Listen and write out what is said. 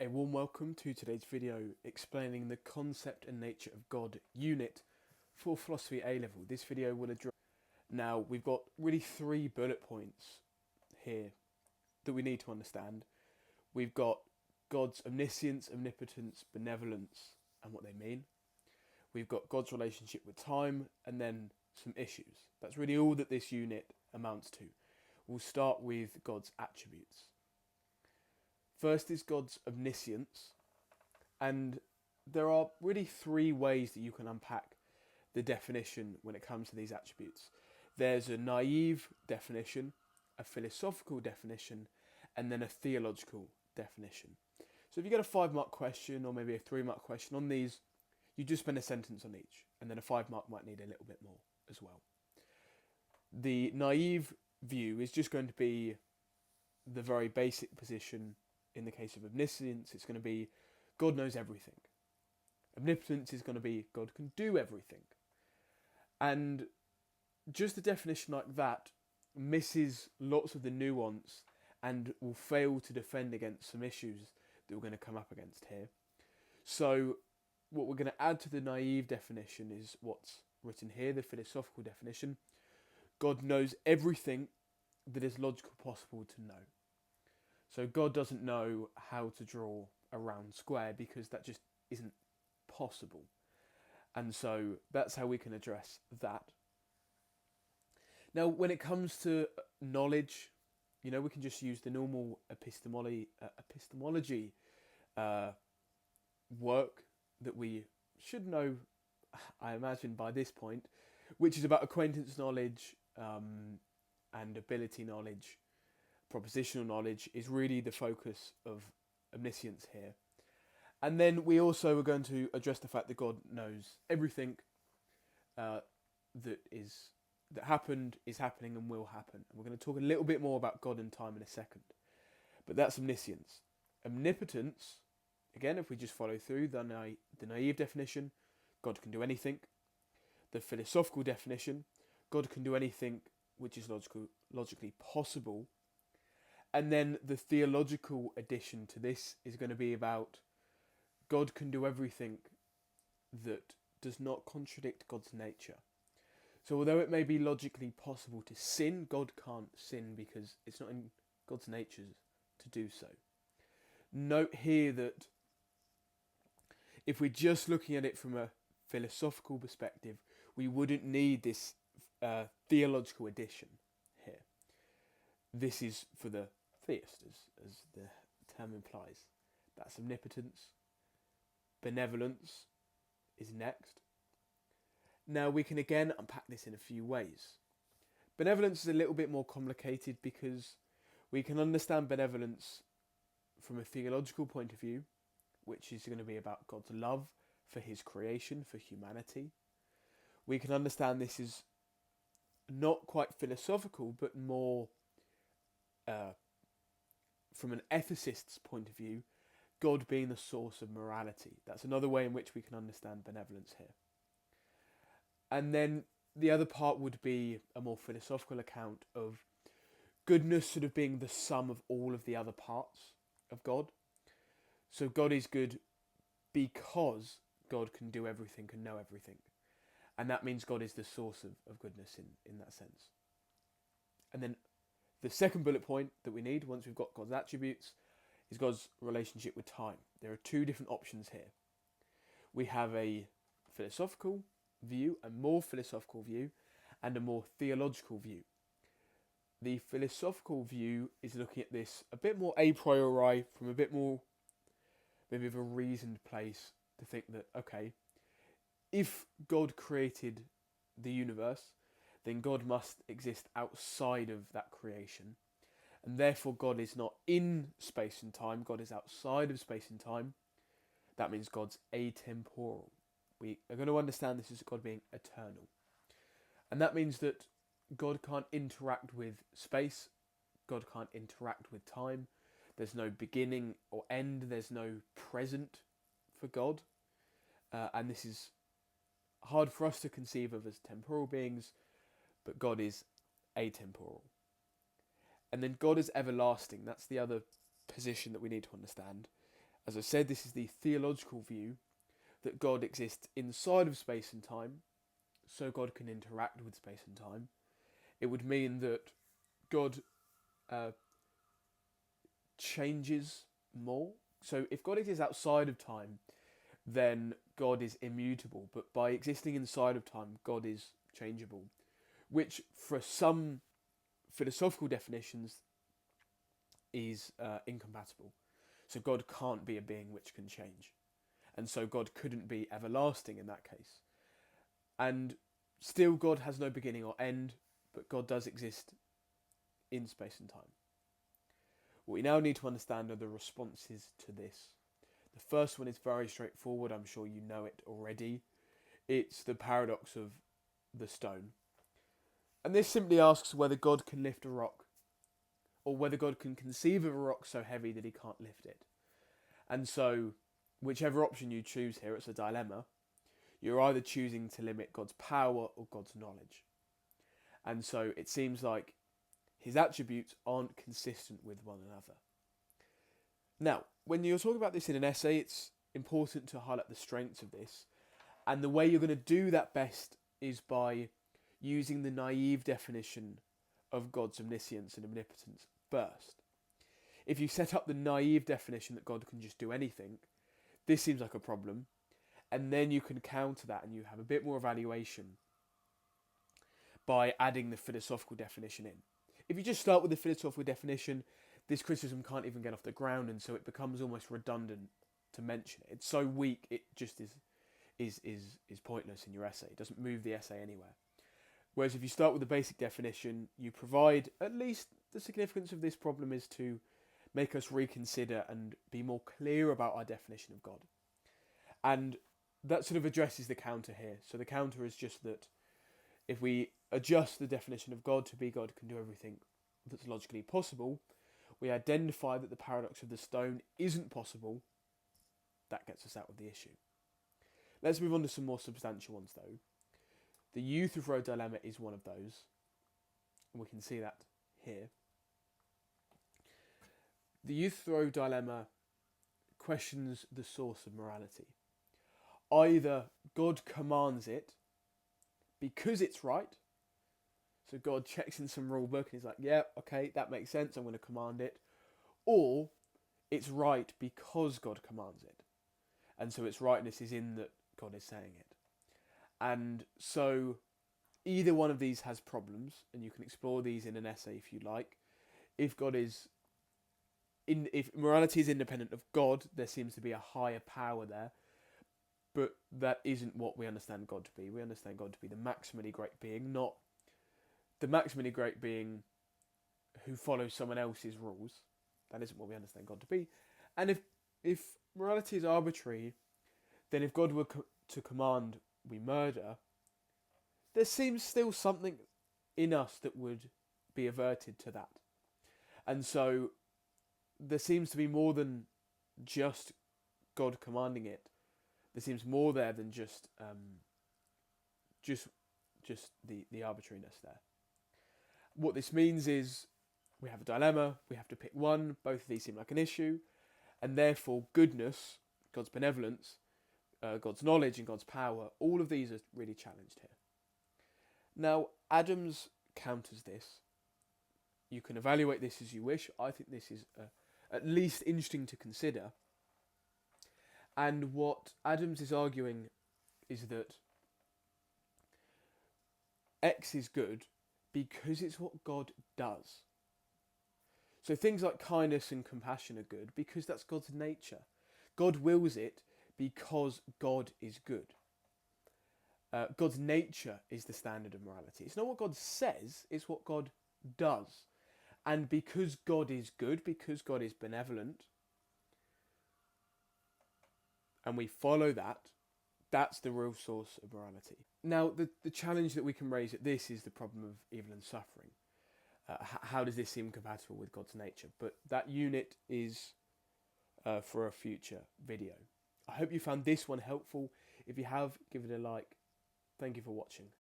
A warm welcome to today's video explaining the concept and nature of God unit for Philosophy A-Level. This video will address... Now, we've got really 3 bullet points here that we need to understand. We've got God's omniscience, omnipotence, benevolence, and what they mean. We've got God's relationship with time, and then some issues. That's really all that this unit amounts to. We'll start with God's attributes. First is God's omniscience, and there are really 3 ways that you can unpack the definition when it comes to these attributes. There's a naive definition, a philosophical definition, and then a theological definition. So if you get a 5-mark question or maybe a 3-mark question on these, you just spend a sentence on each, and then a 5-mark might need a little bit more as well. The naive view is just going to be the very basic position. In the case of omniscience, it's going to be God knows everything. Omnipotence is going to be God can do everything. And just a definition like that misses lots of the nuance and will fail to defend against some issues that we're going to come up against here. So what we're going to add to the naive definition is what's written here, the philosophical definition. God knows everything that is logically possible to know. So God doesn't know how to draw a round square because that just isn't possible. And so that's how we can address that. Now, when it comes to knowledge, we can just use the normal epistemology work that we should know, I imagine, by this point, which is about acquaintance knowledge and ability knowledge. Propositional knowledge is really the focus of omniscience here. And then we also are going to address the fact that God knows everything that happened, is happening, and will happen. And we're going to talk a little bit more about God and time in a second. But that's omniscience. Omnipotence, again, if we just follow through the naive definition, God can do anything. The philosophical definition, God can do anything which is logically possible. And then the theological addition to this is going to be about God can do everything that does not contradict God's nature. So although it may be logically possible to sin, God can't sin because it's not in God's nature to do so. Note here that if we're just looking at it from a philosophical perspective, we wouldn't need this theological addition here. This is for the theist, as the term implies. That's omnipotence. Benevolence is next. Now we can again unpack this in a few ways. Benevolence is a little bit more complicated because we can understand benevolence from a theological point of view, which is going to be about God's love for his creation, for humanity. We can understand this is not quite philosophical, but more from an ethicist's point of view, God being the source of morality. That's another way in which we can understand benevolence here. And then the other part would be a more philosophical account of goodness sort of being the sum of all of the other parts of God. So God is good because God can do everything and know everything. And that means God is the source of goodness in that sense. And then the second bullet point that we need, once we've got God's attributes, is God's relationship with time. There are 2 different options here. We have a philosophical view, a more philosophical view, and a more theological view. The philosophical view is looking at this a bit more a priori, from a bit more, maybe of a reasoned place, to think that, okay, if God created the universe, then God must exist outside of that creation. And therefore God is not in space and time, God is outside of space and time. That means God's atemporal. We are going to understand this as God being eternal. And that means that God can't interact with space, God can't interact with time. There's no beginning or end, there's no present for God. And this is hard for us to conceive of as temporal beings, but God is atemporal. And then God is everlasting. That's the other position that we need to understand. As I said, this is the theological view that God exists inside of space and time, so God can interact with space and time. It would mean that God changes more. So if God exists outside of time, then God is immutable. But by existing inside of time, God is changeable, which for some philosophical definitions is incompatible. So God can't be a being which can change. And so God couldn't be everlasting in that case. And still God has no beginning or end, but God does exist in space and time. What we now need to understand are the responses to this. The first one is very straightforward. I'm sure you know it already. It's the paradox of the stone. And this simply asks whether God can lift a rock, or whether God can conceive of a rock so heavy that he can't lift it. And so, whichever option you choose here, it's a dilemma. You're either choosing to limit God's power or God's knowledge. And so it seems like his attributes aren't consistent with one another. Now, when you're talking about this in an essay, it's important to highlight the strengths of this. And the way you're going to do that best is by using the naive definition of God's omniscience and omnipotence first. If you set up the naive definition that God can just do anything, this seems like a problem. And then you can counter that and you have a bit more evaluation by adding the philosophical definition in. If you just start with the philosophical definition, this criticism can't even get off the ground, and so it becomes almost redundant to mention it. It's so weak, it just is pointless in your essay. It doesn't move the essay anywhere. Whereas if you start with the basic definition, you provide at least the significance of this problem is to make us reconsider and be more clear about our definition of God. And that sort of addresses the counter here. So the counter is just that if we adjust the definition of God to be God can do everything that's logically possible, we identify that the paradox of the stone isn't possible. That gets us out of the issue. Let's move on to some more substantial ones though. The Euthyphro dilemma is one of those, and we can see that here. The Euthyphro dilemma questions the source of morality. Either God commands it because it's right, so God checks in some rule book and he's like, yeah, okay, that makes sense, I'm going to command it. Or it's right because God commands it. And so its rightness is in that God is saying it. And so either one of these has problems, and you can explore these in an essay if you like. If morality is independent of God, there seems to be a higher power there. But that isn't what we understand God to be. We understand God to be the maximally great being, not the maximally great being who follows someone else's rules. That isn't what we understand God to be. And if morality is arbitrary, then if God were to command we murder, there seems still something in us that would be averted to that. And so there seems to be more than just God commanding it. There seems more there than just the arbitrariness there. What this means is we have a dilemma, we have to pick one, both of these seem like an issue, and therefore goodness, God's benevolence, God's knowledge and God's power, all of these are really challenged here. Now, Adams counters this. You can evaluate this as you wish. I think this is at least interesting to consider. And what Adams is arguing is that X is good because it's what God does. So things like kindness and compassion are good because that's God's nature. God wills it because God is good. God's nature is the standard of morality. It's not what God says, it's what God does. And because God is good, because God is benevolent, and we follow that, that's the real source of morality. Now, the challenge that we can raise at this is the problem of evil and suffering. How does this seem compatible with God's nature? But that unit is for a future video. I hope you found this one helpful. If you have, give it a like. Thank you for watching.